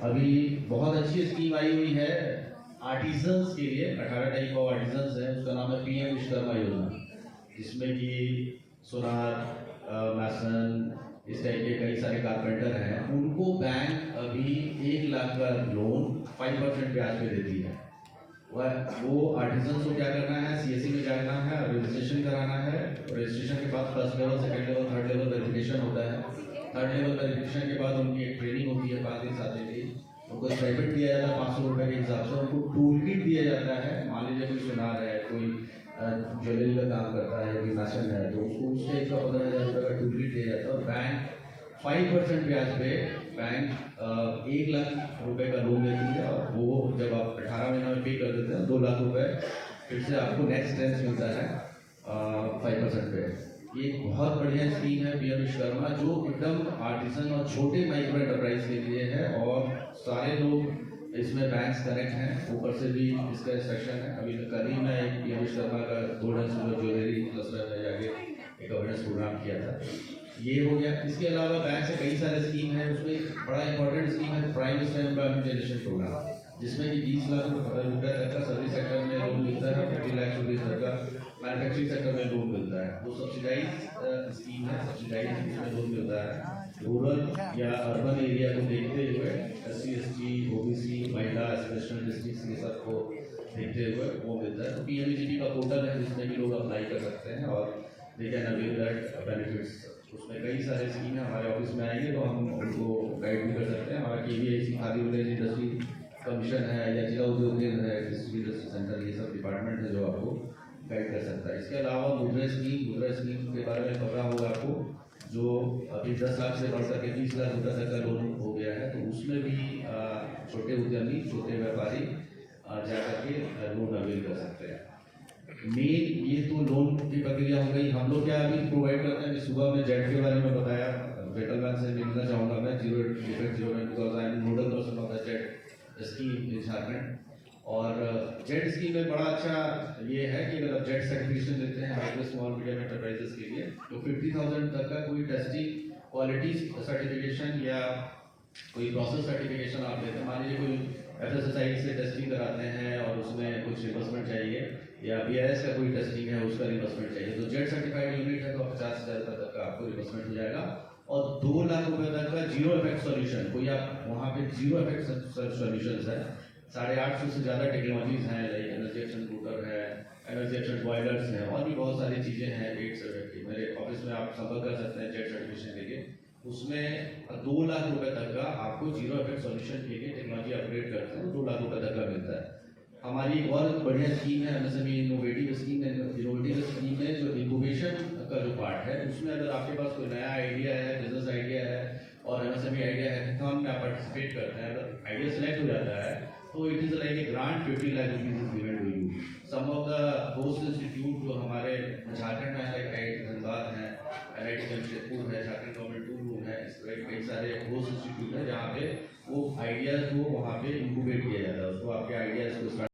अभी बहुत अच्छी स्कीम आई हुई है आर्टिजन्स के लिए। 18 टाइप ऑफ आर्टिजन्स है, उसका नाम है पीएम विश्वकर्मा योजना, जिसमें कि सोनार, मैसन, इस टाइप के कई सारे कारपेंटर हैं। उनको बैंक अभी 1 लाख का लोन 5% ब्याज पे देती है। वो आर्टिजन्स को क्या करना है, सीएससी में जाना है, रजिस्ट्रेशन कराना है। रजिस्ट्रेशन के बाद first level, second level, third level verification होता है। थर्ड लेवल वेरिफिकेशन के बाद उनकी एक ट्रेनिंग होती है 5 दिन 7 दिन की। उनको स्टाइपेंड दिया जाता है 500 रुपये के हिसाब से। उनको टूल किट दिया जाता है। मान लीजिए कोई सुनार है, कोई ज्वेलरी का काम करता है, कोई मैसन है, तो उसको उस टाइप का 15,000 रुपये का टूल किट दिया जाता है। और बैंक 5% ब्याज पे बैंक 1 लाख रुपए का लोन देती है। और वो जब आप 18 महीना में पे कर देते हैं 2 लाख रुपए फिर से आपको नेक्स्ट ट्रेंस मिलता है 5% पे। ये एक बहुत बढ़िया स्कीम है पीएम विश्वकर्मा, जो एकदम आर्टिसन और छोटे माइक्रो एंटरप्राइज के लिए है। और सारे लोग इसमें बैंक्स कनेक्ट हैं, ऊपर से भी इसका इंस्ट्रक्शन है। अभी कल ही मैं एक पीएम विश्वकर्मा का गोल्डन सिल्वर ज्वेलरी क्लस्टर में जाके एक अवेयरनेस प्रोग्राम किया था। ये हो गया। इसके अलावा बैंक से कई सारे स्कीम है। उसमें एक बड़ा इंपॉर्टेंट स्कीम है prime minister employment generation programme, जिसमें कि 20 लाख रुपए तक का सर्विस सेक्टर में लोन मिलता है, 50 लाख रुपये तक का मैन्युफैक्चरिंग सेक्टर में लोन मिलता है। वो सब्सिडाइज स्कीम है, सब्सिडाइज में लोन मिलता है। रूरल या अर्बन एरिया को देखते हुए SC ST OBC महिला स्पेशल डिस्ट्रिक्ट ये सबको देखते हुए वो मिलता है। तो PMEGP का पोर्टल है, जिसमें भी लोग अप्लाई कर सकते हैं और they can avail that benefits. उसमें कई सारे स्कीम है। हमारे ऑफिस में आएंगे तो हम उनको गाइड भी कर सकते हैं। हमारा KVIC khadi village industry commission है या जिला उद्योग केंद्र है, डिस्ट्रिक्ट इंडस्ट्री सेंटर, ये सब डिपार्टमेंट है जो आपको गाइड कर सकता है। इसके अलावा मुद्रा स्कीम के बारे में पता होगा आपको, जो अभी 10 लाख से बढ़ करके 20 लाख रुपये तक का लोन हो गया है। तो उसमें भी छोटे उद्यमी, छोटे व्यापारी जाकर के लोन अवेल कर सकते हैं। मेन ये तो लोन की प्रक्रिया हो गई। हम लोग क्या अभी प्रोवाइड करते हैं, सुबह में जेट के बारे में बताया, फेडरल बैंक से मिलना चाहूँगा मैं, zero defect zero because I am nodal person of the jet scheme in Jharkhand. और जेट स्कीम में बड़ा अच्छा ये है कि अगर आप जेट सर्टिफिकेशन लेते हैं माइक्रो स्मॉल मीडियम एंटरप्राइजेस के लिए, तो 50,000 तक का कोई टेस्टिंग क्वालिटी सर्टिफिकेशन या कोई प्रोसेस सर्टिफिकेशन आप लेते हैं। मान लीजिए कोई FSSAI से टेस्टिंग कराते हैं और उसमें कुछ रिवर्समेंट चाहिए, या BIS का कोई टेस्टिंग है उसका रिवर्समेंट चाहिए, तो जेट सर्टिफाइड यूनिट है तो 50,000 तक का आपको रिवर्समेंट हो जाएगा। और 2 लाख रुपए तक का जीरो इफेक्ट सॉल्यूशन, कोई आप वहाँ पे जीरो इफेक्ट सॉल्यूशन है। 850 से ज़्यादा टेक्नोलॉजीज हैं, लाइक एनर्जी एक्शन कूटर है, एनर्जी एक्शन बॉयलर्स हैं, और भी बहुत सारी चीज़ें हैं। मेरे ऑफिस में आप संपर्क कर सकते हैं जेट सर्टिफिकेशन के लिए। उसमें 2 लाख रुपए तक का आपको जीरो इफेक्ट सॉल्यूशन के लिए टेक्नोलॉजी अपग्रेड करते हैं, 2 लाख रुपए तक का मिलता है। हमारी एक और बढ़िया स्कीम है MSME इनोवेटिव स्कीम है। इनोवेटिव स्कीम में जो इंक्यूबेशन का जो पार्ट है, उसमें अगर आपके पास कोई नया आइडिया है, बिजनेस आइडिया है और MSME आइडिया है, हैकाथॉन में आप पार्टिसिपेट करते हैं, अगर आइडिया सेलेक्ट हो जाता है तो it is like a grant 50 lakh rupees is given to you. Some of the host institute जो हमारे झारखंड में है, लाइक IIT धनबाद है, IIT जमशेदपुर है, झारखंड गवर्नमेंट टूल रूम है, इस तरह कई सारे होस्ट इंस्टीट्यूट है जहाँ पे वो आइडियाज को वहाँ पे इंक्यूबेट किया जाता है। उसको आपके आइडियाज को